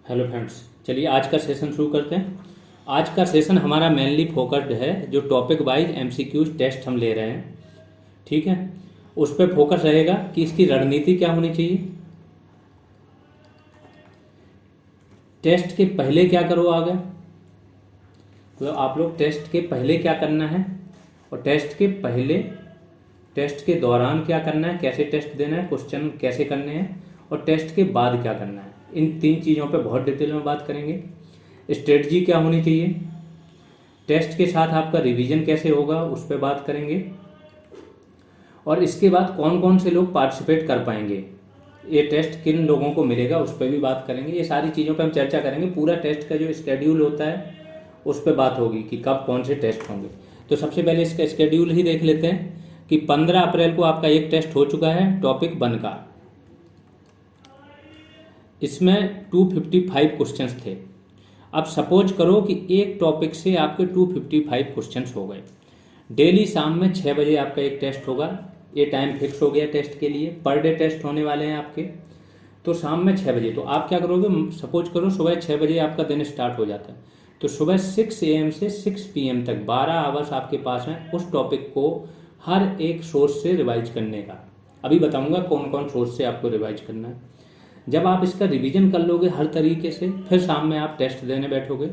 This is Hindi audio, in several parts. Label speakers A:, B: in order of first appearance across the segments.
A: हेलो फ्रेंड्स, चलिए आज का सेशन शुरू करते हैं। आज का सेशन हमारा मेनली फोकस्ड है, जो टॉपिक वाइज एमसीक्यूज टेस्ट हम ले रहे हैं, ठीक है। उस पर फोकस रहेगा कि इसकी रणनीति क्या होनी चाहिए, टेस्ट के पहले क्या करो आगे, तो आप लोग टेस्ट के पहले क्या करना है और टेस्ट के पहले टेस्ट के दौरान क्या करना है, कैसे टेस्ट देना है, क्वेश्चन कैसे करने हैं और टेस्ट के बाद क्या करना है। इन तीन चीज़ों पे बहुत डिटेल में बात करेंगे। स्ट्रेटजी क्या होनी चाहिए, टेस्ट के साथ आपका रिवीजन कैसे होगा उस पर बात करेंगे, और इसके बाद कौन कौन से लोग पार्टिसिपेट कर पाएंगे, ये टेस्ट किन लोगों को मिलेगा उस पर भी बात करेंगे। ये सारी चीज़ों पे हम चर्चा करेंगे। पूरा टेस्ट का जो स्केड्यूल होता है उस पर बात होगी कि कब कौन से टेस्ट होंगे। तो सबसे पहले इसका स्केड्यूल ही देख लेते हैं कि 15 अप्रैल को आपका एक टेस्ट हो चुका है टॉपिक 1 का। इसमें 255 क्वेश्चंस थे। अब सपोज करो कि एक टॉपिक से आपके 255 क्वेश्चंस हो गए। डेली शाम में 6 बजे आपका एक टेस्ट होगा। ये टाइम फिक्स हो गया टेस्ट के लिए, पर डे टेस्ट होने वाले हैं आपके। तो शाम में 6 बजे, तो आप क्या करोगे, सपोज करो सुबह 6 बजे आपका दिन स्टार्ट हो जाता है, तो सुबह 6 AM से 6 PM तक 12 आवर्स आपके पास हैं उस टॉपिक को हर एक सोर्स से रिवाइज करने का। अभी बताऊंगा कौन कौन सोर्स से आपको रिवाइज करना है। जब आप इसका रिवीजन कर लोगे हर तरीके से, फिर शाम में आप टेस्ट देने बैठोगे।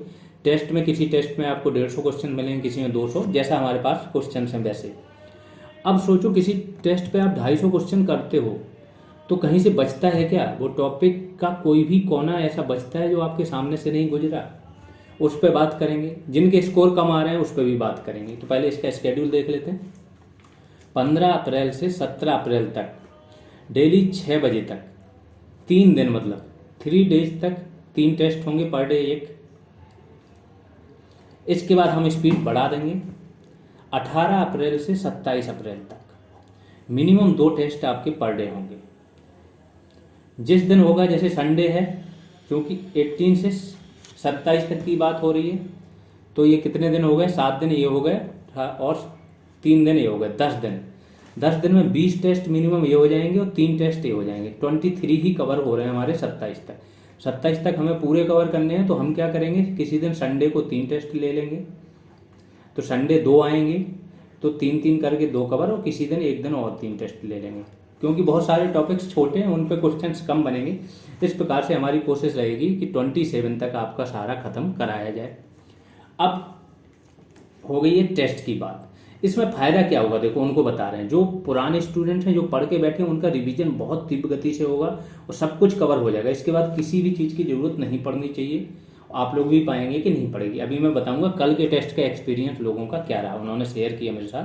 A: टेस्ट में किसी टेस्ट में आपको 150 क्वेश्चन मिलेंगे, किसी में 200, जैसा हमारे पास क्वेश्चन हैं वैसे। अब सोचो किसी टेस्ट पे आप 250 क्वेश्चन करते हो तो कहीं से बचता है क्या, वो टॉपिक का कोई भी कोना ऐसा बचता है जो आपके सामने से नहीं गुजरा, उस पर बात करेंगे। जिनके स्कोर कम आ रहे हैं उस पर भी बात करेंगे। तो पहले इसका स्केड्यूल देख लेते हैं। 15 अप्रैल से 17 अप्रैल तक डेली 6 बजे तक 3 दिन, मतलब 3 डेज तक 3 टेस्ट होंगे, पर डे एक। इसके बाद हम स्पीड बढ़ा देंगे। 18 अप्रैल से 27 अप्रैल तक मिनिमम 2 टेस्ट आपके पर डे होंगे। जिस दिन होगा, जैसे संडे है, क्योंकि 18 से 27 तक की बात हो रही है, तो ये कितने दिन हो गए, 7 दिन ये हो गए और 3 दिन ये हो गए, 10 दिन। 10 दिन में 20 टेस्ट मिनिमम ये हो जाएंगे और 3 टेस्ट ये हो जाएंगे। 23 ही कवर हो रहे हैं हमारे 27 तक। 27 तक हमें पूरे कवर करने हैं, तो हम क्या करेंगे, किसी दिन संडे को 3 टेस्ट ले लेंगे, तो संडे 2 आएंगे, तो 3-3 करके 2 कवर, और किसी दिन एक दिन और 3 टेस्ट ले लेंगे, क्योंकि बहुत सारे टॉपिक्स छोटे हैं, उन पे क्वेश्चंस कम बनेंगे। इस प्रकार से हमारी कोशिश रहेगी कि 27 तक आपका सारा खत्म कराया जाए। अब हो गई है टेस्ट की बात। इसमें फ़ायदा क्या होगा, देखो उनको बता रहे हैं। जो पुराने स्टूडेंट हैं, जो पढ़ के बैठे हैं, उनका रिवीजन बहुत तीव्र गति से होगा और सब कुछ कवर हो जाएगा। इसके बाद किसी भी चीज़ की ज़रूरत नहीं पड़नी चाहिए। आप लोग भी पाएंगे कि नहीं पड़ेगी। अभी मैं बताऊंगा कल के टेस्ट का एक्सपीरियंस लोगों का क्या रहा, उन्होंने शेयर किया मेरे साथ,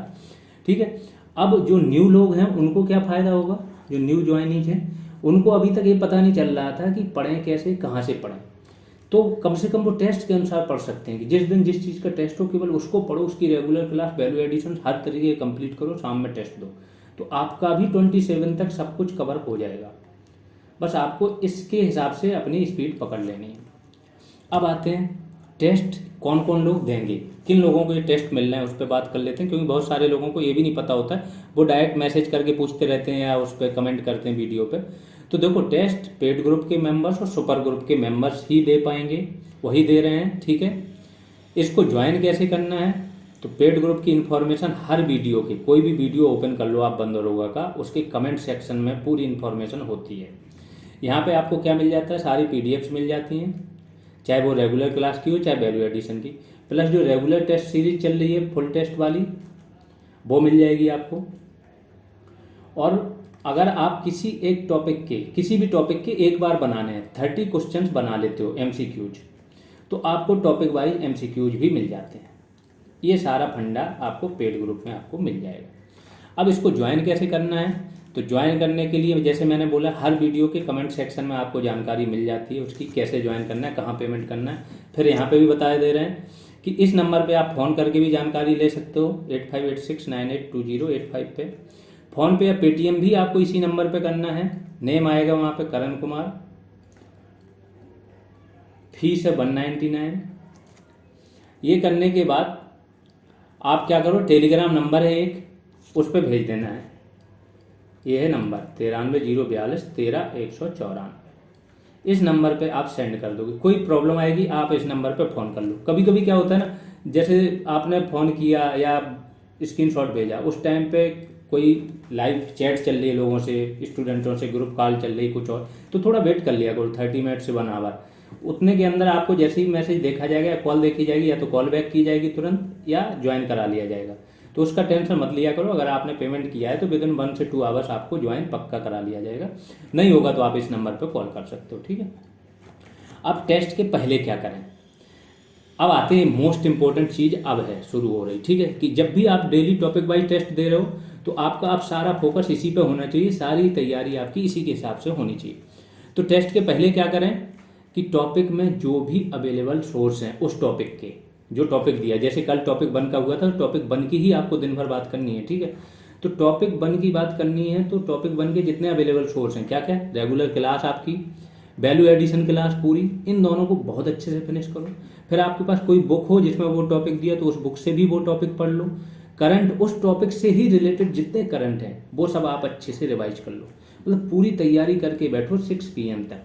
A: ठीक है। अब जो न्यू लोग हैं उनको क्या फ़ायदा होगा, जो न्यू ज्वाइनीज हैं उनको अभी तक ये पता नहीं चल रहा था कि पढ़ें कैसे, कहाँ से पढ़ें, तो कम से कम वो टेस्ट के अनुसार पढ़ सकते हैं कि जिस दिन जिस चीज़ का टेस्ट हो केवल उसको पढ़ो, उसकी रेगुलर क्लास, वैल्यू एडिशन हर तरीके कंप्लीट करो, शाम में टेस्ट दो, तो आपका भी 27 तक सब कुछ कवर हो जाएगा। बस आपको इसके हिसाब से अपनी स्पीड पकड़ लेनी है। अब आते हैं टेस्ट कौन कौन लोग देंगे, किन लोगों को ये टेस्ट मिलना है उस पर बात कर लेते हैं, क्योंकि बहुत सारे लोगों को ये भी नहीं पता होता है, वो डायरेक्ट मैसेज करके पूछते रहते हैं या उस पर कमेंट करते हैं वीडियो पे। तो देखो, टेस्ट पेड ग्रुप के मेंबर्स और सुपर ग्रुप के मेंबर्स ही दे पाएंगे, वही दे रहे हैं, ठीक है। इसको ज्वाइन कैसे करना है, तो पेड ग्रुप की इन्फॉर्मेशन हर वीडियो की, कोई भी वीडियो ओपन कर लो आप बंद दरोगा का, उसके कमेंट सेक्शन में पूरी इन्फॉर्मेशन होती है। यहाँ पे आपको क्या मिल जाता है, सारी PDFs मिल जाती हैं, चाहे वो रेगुलर क्लास की हो चाहे वैल्यू एडिशन की, प्लस जो रेगुलर टेस्ट सीरीज चल रही है फुल टेस्ट वाली, वो मिल जाएगी आपको। और अगर आप किसी एक टॉपिक के, किसी भी टॉपिक के एक बार बनाने हैं, 30 क्वेश्चंस बना लेते हो MCQs, तो आपको टॉपिक वाइज MCQs भी मिल जाते हैं। ये सारा फंडा आपको पेड ग्रुप में आपको मिल जाएगा। अब इसको ज्वाइन कैसे करना है, तो ज्वाइन करने के लिए जैसे मैंने बोला, हर वीडियो के कमेंट सेक्शन में आपको जानकारी मिल जाती है उसकी, कैसे ज्वाइन करना है, कहाँ पेमेंट करना है। फिर यहाँ पे भी बता दे रहे हैं कि इस नंबर पे आप फ़ोन करके भी जानकारी ले सकते हो, 8586982085 पे। फ़ोन पे या पेटीएम भी आपको इसी नंबर पे करना है। नेम आएगा वहाँ पे करण कुमार, फीस है 199। ये करने के बाद आप क्या करो, टेलीग्राम नंबर है एक, उस पर भेज देना है। ये है नंबर 93 042 13 194। इस नंबर पे आप सेंड कर दोगे। कोई प्रॉब्लम आएगी आप इस नंबर पे फ़ोन कर लो। कभी कभी क्या होता है ना, जैसे आपने फ़ोन किया या स्क्रीनशॉट भेजा, उस टाइम पे कोई लाइव चैट चल रही है लोगों से, स्टूडेंटों से ग्रुप कॉल चल रही कुछ और, तो थोड़ा वेट कर लिया करो 30 मिनट से 1 आवर। उतने के अंदर आपको जैसे ही मैसेज देखा जाएगा या कॉल देखी जाएगी, या तो कॉल बैक की जाएगी तुरंत या ज्वाइन करा लिया जाएगा। तो उसका टेंशन मत लिया करो। अगर आपने पेमेंट किया है तो विदिन 1 से 2 आवर्स आपको ज्वाइन पक्का करा लिया जाएगा। नहीं होगा तो आप इस नंबर पर कॉल कर सकते हो, ठीक है। अब टेस्ट के पहले क्या करें, अब आते हैं मोस्ट इंपॉर्टेंट चीज़ अब है शुरू हो रही, ठीक है। कि जब भी आप डेली टॉपिक वाइज टेस्ट दे रहे हो तो आपका अब सारा फोकस इसी पे होना चाहिए, सारी तैयारी आपकी इसी के हिसाब से होनी चाहिए। तो टेस्ट के पहले क्या करें कि टॉपिक में जो भी अवेलेबल सोर्स हैं उस टॉपिक के, जो टॉपिक दिया, जैसे कल टॉपिक 1 का हुआ था, टॉपिक 1 की ही आपको दिन भर बात करनी है, ठीक है। तो टॉपिक 1 की बात करनी है तो टॉपिक 1 के जितने अवेलेबल सोर्स हैं, क्या क्या, रेगुलर क्लास आपकी, वैल्यू एडिशन क्लास पूरी, इन दोनों को बहुत अच्छे से फिनिश करो। फिर आपके पास कोई बुक हो जिसमें वो टॉपिक दिया तो उस बुक से भी वो टॉपिक पढ़ लो। करंट उस टॉपिक से ही रिलेटेड जितने करंट हैं वो सब आप अच्छे से रिवाइज कर लो। मतलब पूरी तैयारी करके बैठो 6 PM तक।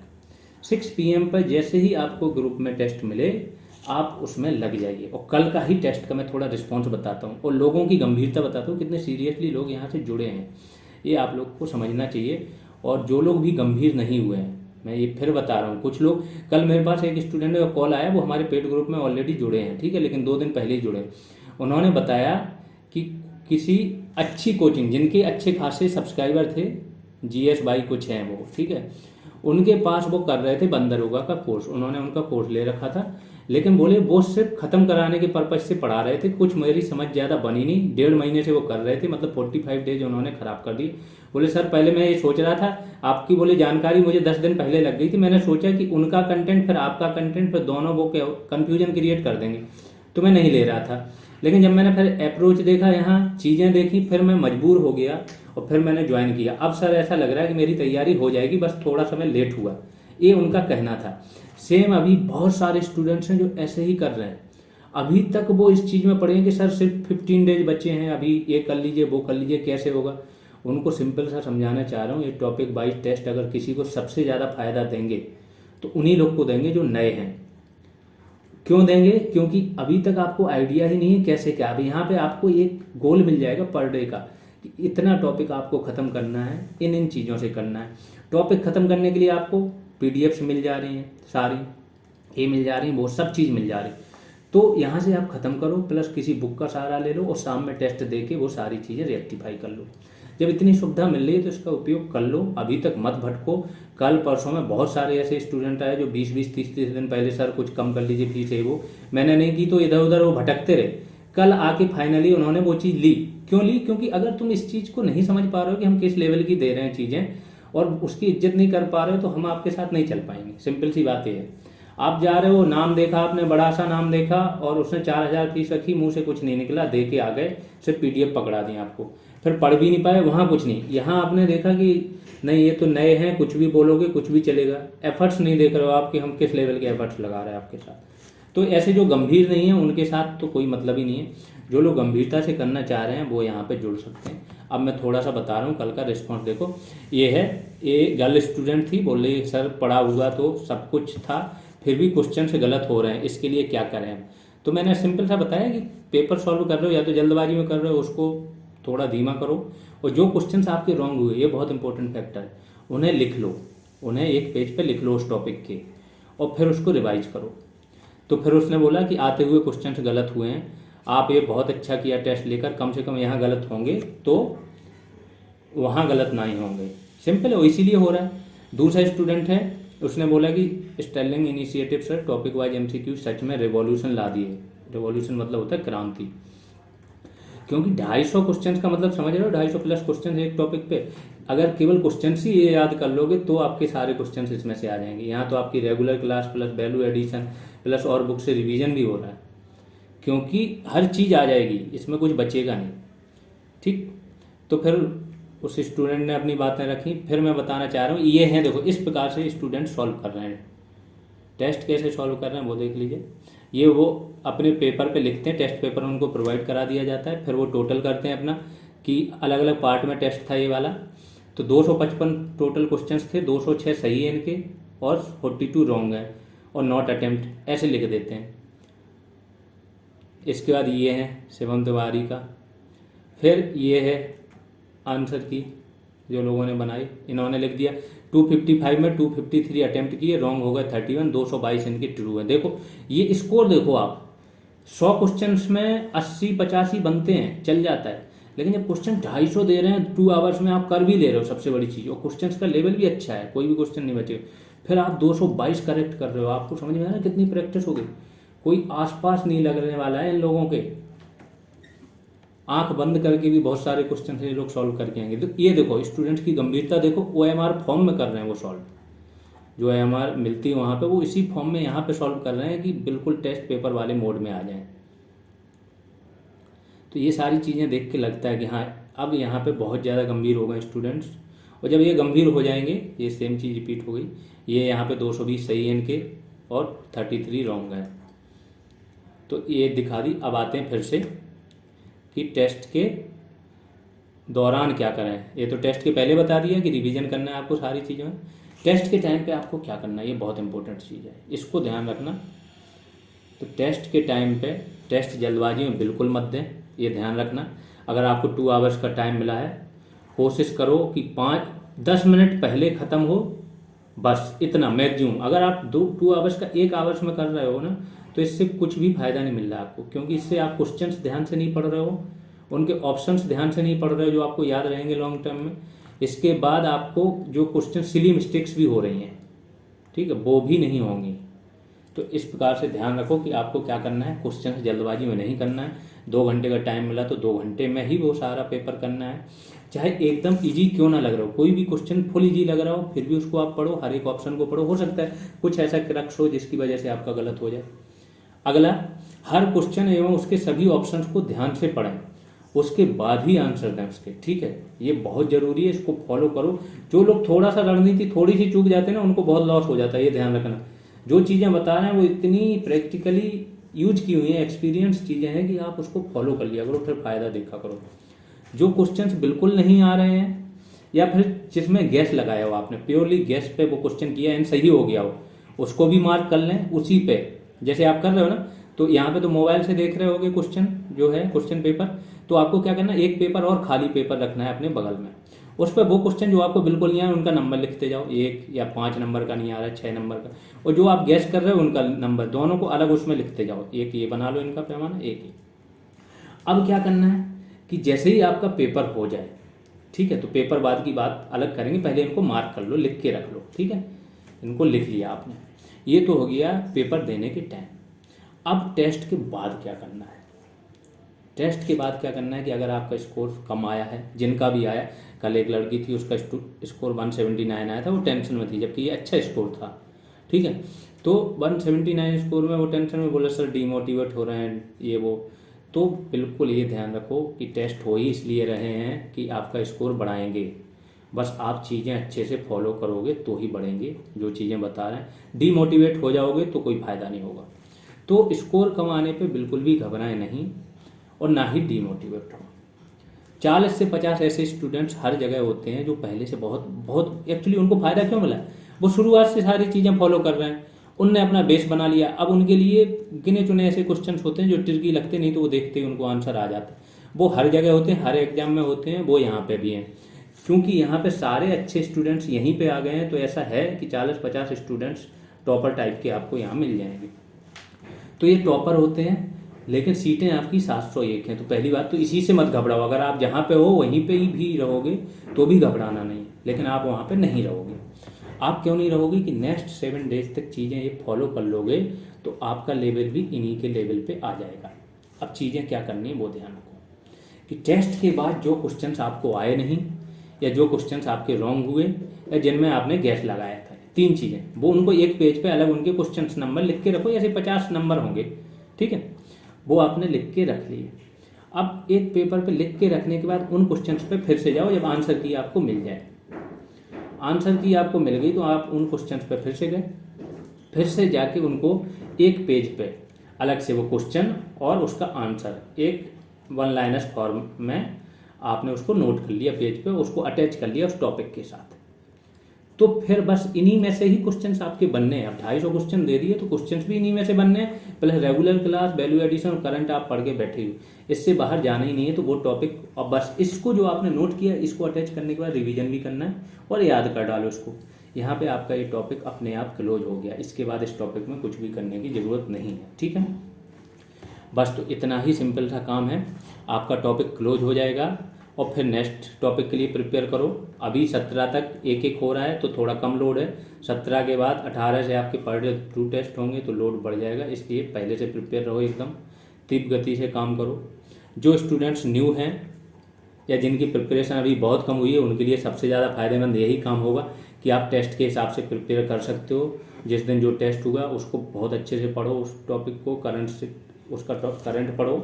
A: 6 PM पर जैसे ही आपको ग्रुप में टेस्ट मिले आप उसमें लग जाइए। और कल का ही टेस्ट का मैं थोड़ा रिस्पॉन्स बताता हूँ और लोगों की गंभीरता बताता हूँ, कितने सीरियसली लोग यहाँ से जुड़े हैं, ये आप लोग को समझना चाहिए। और जो लोग भी गंभीर नहीं हुए हैं, मैं ये फिर बता रहा हूँ, कुछ लोग, कल मेरे पास एक स्टूडेंट का कॉल आया, वो हमारे पेड ग्रुप में ऑलरेडी जुड़े हैं, ठीक है, लेकिन 2 दिन पहले ही जुड़े। उन्होंने बताया कि किसी अच्छी कोचिंग, जिनके अच्छे खासे सब्सक्राइबर थे, GS भाई कुछ हैं वो, ठीक है, उनके पास वो कर रहे थे बंदर योगा का कोर्स, उन्होंने उनका कोर्स ले रखा था, लेकिन बोले वो सिर्फ ख़त्म कराने के पर्पज से पढ़ा रहे थे, कुछ मेरी समझ ज़्यादा बनी नहीं, 1.5 महीने से वो कर रहे थे, मतलब 45 डेज उन्होंने ख़राब कर दी। बोले सर पहले मैं ये सोच रहा था, आपकी बोले जानकारी मुझे 10 दिन पहले लग गई थी, मैंने सोचा कि उनका कंटेंट फिर आपका कंटेंट फिर दोनों वो कन्फ्यूजन क्रिएट कर देंगे, तो मैं नहीं ले रहा था। लेकिन जब मैंने फिर अप्रोच देखा, यहाँ चीज़ें देखी, फिर मैं मजबूर हो गया और फिर मैंने ज्वाइन किया। अब सर ऐसा लग रहा है कि मेरी तैयारी हो जाएगी, बस थोड़ा समय लेट हुआ, ये उनका कहना था। सेम अभी बहुत सारे स्टूडेंट्स हैं जो ऐसे ही कर रहे हैं, अभी तक वो इस चीज़ में पड़े हैं कि सर सिर्फ 15 डेज बचे हैं, अभी ये कर लीजिए वो कर लीजिए, कैसे होगा। उनको सिंपल सा समझाना चाह रहा हूँ, ये टॉपिक वाइज टेस्ट अगर किसी को सबसे ज़्यादा फायदा देंगे तो उन्हीं लोग को देंगे जो नए हैं। क्यों देंगे? क्योंकि अभी तक आपको आइडिया ही नहीं है कैसे क्या। अभी यहाँ पे आपको एक गोल मिल जाएगा पर डे का कि इतना टॉपिक आपको ख़त्म करना है, इन इन चीज़ों से करना है। टॉपिक ख़त्म करने के लिए आपको PDFs मिल जा रही हैं, सारी ये मिल जा रही हैं, वो सब चीज़ मिल जा रही। तो यहाँ से आप ख़त्म करो, प्लस किसी बुक का सहारा ले लो और शाम में टेस्ट दे के वो सारी चीज़ें रेक्टिफाई कर लो। जब इतनी सुविधा मिल रही है तो इसका उपयोग कर लो, अभी तक मत भटको। कल परसों में बहुत सारे ऐसे स्टूडेंट आए जो 20-20, 30-30 दिन पहले सर कुछ कम कर लीजिए फीस है, वो मैंने नहीं की, तो इधर उधर वो भटकते रहे। कल आके फाइनली उन्होंने वो चीज़ ली। क्यों ली? क्योंकि अगर तुम इस चीज़ को नहीं समझ पा रहे हो कि हम किस लेवल की दे रहे हैं चीज़ें और उसकी इज्जत नहीं कर पा रहे हो, तो हम आपके साथ नहीं चल पाएंगे। सिंपल सी बात है। आप जा रहे हो, नाम देखा आपने, बड़ा सा नाम देखा और उसने 4000 फीस रखी, मुंह से कुछ नहीं निकला, दे के आ गए, सिर्फ PDF पकड़ा दी आपको, फिर पढ़ भी नहीं पाए, वहाँ कुछ नहीं। यहाँ आपने देखा कि नहीं ये तो नए हैं, कुछ भी बोलोगे कुछ भी चलेगा, एफर्ट्स नहीं देख रहे हो आप कि हम किस लेवल के एफर्ट्स लगा रहे हैं आपके साथ। तो ऐसे जो गंभीर नहीं है उनके साथ तो कोई मतलब ही नहीं है। जो लोग गंभीरता से करना चाह रहे हैं वो यहाँ पे जुड़ सकते हैं। अब मैं थोड़ा सा बता रहा हूँ, कल का रिस्पॉन्स देखो। ये है, ये गर्ल स्टूडेंट थी, बोल रही सर पढ़ा हुआ तो सब कुछ था, फिर भी क्वेश्चन से गलत हो रहे हैं, इसके लिए क्या करें हम। तो मैंने सिंपल सा बताया कि पेपर सॉल्व कर रहे हो या तो जल्दबाजी में कर रहे हो, उसको थोड़ा धीमा करो, और जो क्वेश्चंस आपके रॉन्ग हुए, ये बहुत इंपॉर्टेंट फैक्टर है, उन्हें लिख लो, उन्हें एक पेज पे लिख लो उस टॉपिक के, और फिर उसको रिवाइज करो। तो फिर उसने बोला कि आते हुए क्वेश्चंस गलत हुए हैं, आप ये बहुत अच्छा किया टेस्ट लेकर, कम से कम यहाँ गलत होंगे तो वहाँ गलत ना ही होंगे। सिंपल है, इसीलिए हो रहा है। दूसरा स्टूडेंट है, उसने बोला कि स्टेलिंग initiative sir topic wise MCQ सच में रिवॉल्यूशन ला दिए। रिवॉल्यूशन मतलब होता है क्रांति, क्योंकि 250 क्वेश्चन का मतलब समझ रहे हो, 250 प्लस क्वेश्चन एक टॉपिक पे। अगर केवल क्वेश्चन ही ये याद कर लोगे तो आपके सारे क्वेश्चन इसमें से आ जाएंगे। यहाँ तो आपकी regular class plus value addition plus और बुक से रिवीजन भी हो रहा है, क्योंकि हर चीज़ आ जाएगी, इसमें कुछ बचेगा नहीं। ठीक, तो फिर उस स्टूडेंट ने अपनी बातें रखी। फिर मैं बताना चाह रहा हूँ, ये हैं देखो, इस प्रकार से स्टूडेंट सॉल्व कर रहे हैं। टेस्ट कैसे सॉल्व कर रहे हैं वो देख लीजिए। ये वो अपने पेपर पे लिखते हैं, टेस्ट पेपर उनको प्रोवाइड करा दिया जाता है, फिर वो टोटल करते हैं अपना कि अलग अलग पार्ट में टेस्ट था ये वाला। तो 255 टोटल क्वेश्चंस थे, 206 सही है इनके, और 42 रॉन्ग है और नॉट अटेम्प्ट ऐसे लिख देते हैं। इसके बाद ये है 7th बारी का। फिर ये है आंसर की जो लोगों ने बनाई, इन्होंने लिख दिया 255 में 253 अटेम्प्ट किए, रॉन्ग हो गए 31, 222 इनके ट्रू है। देखो ये स्कोर देखो आप, 100 क्वेश्चंस में 80-85 बनते हैं, चल जाता है। लेकिन जब क्वेश्चन 250 दे रहे हैं 2 आवर्स में, आप कर भी ले रहे हो, सबसे बड़ी चीज़, और क्वेश्चन का लेवल भी अच्छा है, कोई भी क्वेश्चन नहीं बचे, फिर आप 222 करेक्ट कर रहे हो, आपको समझ में आ रहा है कितनी प्रैक्टिस हो गई। कोई आसपास नहीं लगने वाला है इन लोगों के, आंख बंद करके भी बहुत सारे क्वेश्चन ये लोग सॉल्व करके आएंगे। तो ये देखो स्टूडेंट्स की गंभीरता देखो, OMR फॉर्म में कर रहे हैं वो सॉल्व, जो OMR मिलती है वहाँ पे वो इसी फॉर्म में यहाँ पे सॉल्व कर रहे हैं कि बिल्कुल टेस्ट पेपर वाले मोड में आ जाएं। तो ये सारी चीज़ें देख के लगता है कि हाँ अब यहाँ पे बहुत ज़्यादा गंभीर हो गए स्टूडेंट्स, और जब ये गंभीर हो जाएंगे, ये सेम चीज़ रिपीट हो गई, ये यहाँ पे 220 सही है इनके और 33 रॉन्ग है। तो ये दिखा दी। अब आते हैं फिर से कि टेस्ट के दौरान क्या करें। ये तो टेस्ट के पहले बता दिया कि रिवीजन करना है आपको सारी चीज़ों में। टेस्ट के टाइम पे आपको क्या करना है, ये बहुत इंपॉर्टेंट चीज़ है, इसको ध्यान रखना। तो टेस्ट के टाइम पे टेस्ट जल्दबाजी में बिल्कुल मत दें, ये ध्यान रखना। अगर आपको 2 आवर्स का टाइम मिला है, कोशिश करो कि 5-10 मिनट पहले ख़त्म हो, बस इतना मैक्सिमम। अगर आप 2 आवर्स का 1 आवर्स में कर रहे हो ना, तो इससे कुछ भी फायदा नहीं मिल रहा आपको, क्योंकि इससे आप क्वेश्चंस ध्यान से नहीं पढ़ रहे हो, उनके ऑप्शंस ध्यान से नहीं पढ़ रहे हो जो आपको याद रहेंगे लॉन्ग टर्म में। इसके बाद आपको जो क्वेश्चन सिली मिस्टेक्स भी हो रही हैं, ठीक है, वो भी नहीं होंगी। तो इस प्रकार से ध्यान रखो कि आपको क्या करना है, क्वेश्चन जल्दबाजी में नहीं करना है। 2 घंटे का टाइम मिला तो 2 घंटे में ही वो सारा पेपर करना है, चाहे एकदम इजी क्यों ना लग रहा हो। कोई भी क्वेश्चन फुल इजी लग रहा हो फिर भी उसको आप पढ़ो, हर एक ऑप्शन को पढ़ो। हो सकता है कुछ ऐसा क्रक्स हो जिसकी वजह से आपका गलत हो जाए। अगला, हर क्वेश्चन एवं उसके सभी ऑप्शंस को ध्यान से पढ़ें, उसके बाद ही आंसर दें उसके, ठीक है। ये बहुत जरूरी है, इसको फॉलो करो। जो लोग थोड़ा सा रणनीति थोड़ी सी चूक जाते हैं ना, उनको बहुत लॉस हो जाता है, ये ध्यान रखना। जो चीज़ें बता रहे हैं वो इतनी प्रैक्टिकली यूज की हुई हैं, एक्सपीरियंस चीज़ें हैं कि आप उसको फॉलो कर लिया करो, फिर फायदा देखा करो। जो क्वेश्चंस बिल्कुल नहीं आ रहे हैं या फिर जिसमें गैस लगाया हो आपने, प्योरली गैस पे वो क्वेश्चन किया एंड सही हो गया हो, उसको भी मार्क कर लें उसी पे, जैसे आप कर रहे हो ना। तो यहाँ पे तो मोबाइल से देख रहे होगे क्वेश्चन, जो है क्वेश्चन पेपर, तो आपको क्या करना है, एक पेपर और खाली पेपर रखना है अपने बगल में, उस पर वो क्वेश्चन जो आपको बिल्कुल नहीं आया उनका नंबर लिखते जाओ, 1 या 5 नंबर का नहीं आ रहा है, 6 नंबर का, और जो आप गैस कर रहे हो उनका नंबर, दोनों को अलग उसमें लिखते जाओ। एक ये बना लो इनका पैमाना, एक ही। अब क्या करना है कि जैसे ही आपका पेपर हो जाए, ठीक है, तो पेपर बाद की बात अलग करेंगे, पहले इनको मार्क कर लो, लिख के रख लो, ठीक है। इनको लिख लिया आपने, ये तो हो गया पेपर देने के टाइम। अब टेस्ट के बाद क्या करना है, टेस्ट के बाद क्या करना है कि अगर आपका स्कोर कम आया है, जिनका भी आया, कल एक लड़की थी उसका स्कोर 179 आया था, वो टेंशन में थी, जबकि ये अच्छा स्कोर था, ठीक है। तो 179 स्कोर में वो टेंशन में, बोला सर डीमोटिवेट हो रहे हैं ये वो। तो बिल्कुल ये ध्यान रखो कि टेस्ट हो ही इसलिए रहे हैं कि आपका स्कोर बढ़ाएंगे, बस आप चीज़ें अच्छे से फॉलो करोगे तो ही बढ़ेंगे, जो चीज़ें बता रहे हैं। डीमोटिवेट हो जाओगे तो कोई फ़ायदा नहीं होगा। तो स्कोर कम आने पे बिल्कुल भी घबराएं नहीं और ना ही डीमोटिवेट हो। 40 से 50 ऐसे स्टूडेंट्स हर जगह होते हैं जो पहले से बहुत एक्चुअली उनको फ़ायदा क्यों मिला, वो शुरुआत से सारी चीज़ें फॉलो कर रहे हैं, उनने अपना बेस बना लिया। अब उनके लिए गिने चुने ऐसे क्वेश्चंस होते हैं जो ट्रिकी लगते नहीं, तो वो देखते ही उनको आंसर आ जाता है। वो हर जगह होते हैं, हर एग्जाम में होते हैं, वो यहाँ पे भी हैं, क्योंकि यहाँ पे सारे अच्छे स्टूडेंट्स यहीं पे आ गए हैं। तो ऐसा है कि 40-50 स्टूडेंट्स टॉपर टाइप के आपको यहाँ मिल जाएंगे। तो ये टॉपर होते हैं, लेकिन सीटें आपकी 701 हैं। तो पहली बात तो इसी से मत घबराओ। अगर आप जहाँ पे हो वहीं पे ही भी रहोगे तो भी घबराना नहीं, लेकिन आप वहाँ पे नहीं रहोगे। आप क्यों नहीं रहोगे कि नेक्स्ट 7 डेज तक चीज़ें ये फॉलो कर लोगे तो आपका लेवल भी इन्हीं के लेवल पे आ जाएगा। अब चीज़ें क्या करनी है वो ध्यान रखो कि टेस्ट के बाद जो क्वेश्चंस आपको आए नहीं, या जो क्वेश्चंस आपके रॉन्ग हुए, या जिनमें आपने गैस लगाया था, 3 चीज़ें, वो उनको एक पेज पे अलग उनके क्वेश्चंस नंबर लिख के रखो। जैसे 50 नंबर होंगे, ठीक है, वो आपने लिख के रख लिए। अब एक पेपर पे लिख के रखने के बाद उन क्वेश्चंस पे फिर से जाओ, जब आंसर की आपको मिल जाए। आंसर की आपको मिल गई तो आप उन क्वेश्चंस पे फिर से गए, फिर से जाके उनको एक पेज पे अलग से वो क्वेश्चन और उसका आंसर एक 1 लाइनर्स फॉर्म में आपने उसको नोट कर लिया पेज पे, उसको अटैच कर लिया उस टॉपिक के साथ। तो फिर बस इन्हीं में से ही क्वेश्चंस आपके बनने हैं। अब 250 क्वेश्चन दे दिए तो क्वेश्चंस भी इन्हीं में से बनने हैं, plus regular class, value addition और करंट आप पढ़ के बैठे हो, इससे बाहर जाना ही नहीं है। तो वो टॉपिक, और बस इसको जो आपने नोट किया इसको अटैच करने के बाद रिवीजन भी करना है और याद कर डालो इसको। यहाँ पे आपका ये टॉपिक अपने आप क्लोज हो गया। इसके बाद इस टॉपिक में कुछ भी करने की ज़रूरत नहीं है, ठीक है। बस तो इतना ही सिंपल सा काम है, आपका टॉपिक क्लोज हो जाएगा। और फिर नेक्स्ट टॉपिक के लिए प्रिपेयर करो। अभी 17 तक एक एक हो रहा है तो थोड़ा कम लोड है, 17 के बाद 18 से आपके पर डे 2 टेस्ट होंगे तो लोड बढ़ जाएगा। इसलिए पहले से प्रिपेयर रहो, एकदम तीव्र गति से काम करो। जो स्टूडेंट्स न्यू हैं या जिनकी प्रिपरेशन अभी बहुत कम हुई है, उनके लिए सबसे ज़्यादा फायदेमंद यही काम होगा कि आप टेस्ट के हिसाब से प्रिपेयर कर सकते हो। जिस दिन जो टेस्ट होगा उसको बहुत अच्छे से पढ़ो, उस टॉपिक को करंट से, उसका करंट पढ़ो,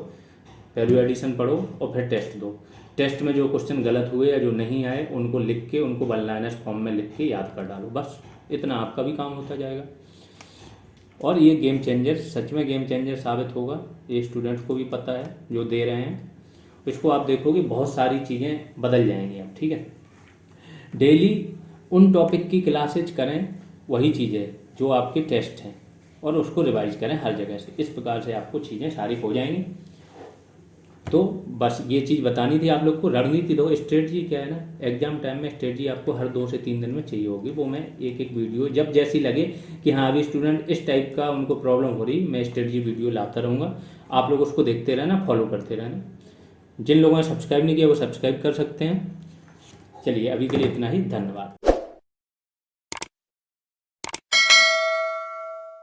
A: वैल्यू एडिशन पढ़ो और फिर टेस्ट दो। टेस्ट में जो क्वेश्चन गलत हुए या जो नहीं आए उनको लिख के, उनको वन लाइनर्स फॉर्म में लिख के याद कर डालो। बस इतना आपका भी काम होता जाएगा। और ये गेम चेंजर, सच में गेम चेंजर साबित होगा। ये स्टूडेंट्स को भी पता है जो दे रहे हैं। इसको आप देखोगे बहुत सारी चीज़ें बदल जाएंगी अब, ठीक है। डेली उन टॉपिक की क्लासेज करें, वही चीज़ें जो आपके टेस्ट हैं, और उसको रिवाइज करें हर जगह से। इस प्रकार से आपको चीज़ें सारी हो जाएंगी। तो बस ये चीज़ बतानी थी आप लोग को। रणनीति दो, स्ट्रेटजी क्या है ना, एग्जाम टाइम में स्ट्रेटजी आपको हर 2 से 3 दिन में चाहिए होगी। वो मैं एक एक वीडियो जब जैसी लगे कि हाँ अभी स्टूडेंट इस टाइप का उनको प्रॉब्लम हो रही, मैं स्ट्रेटजी वीडियो लाता रहूँगा। आप लोग उसको देखते रहना, फॉलो करते रहना। जिन लोगों ने सब्सक्राइब नहीं किया वो सब्सक्राइब कर सकते हैं। चलिए अभी के लिए इतना ही, धन्यवाद।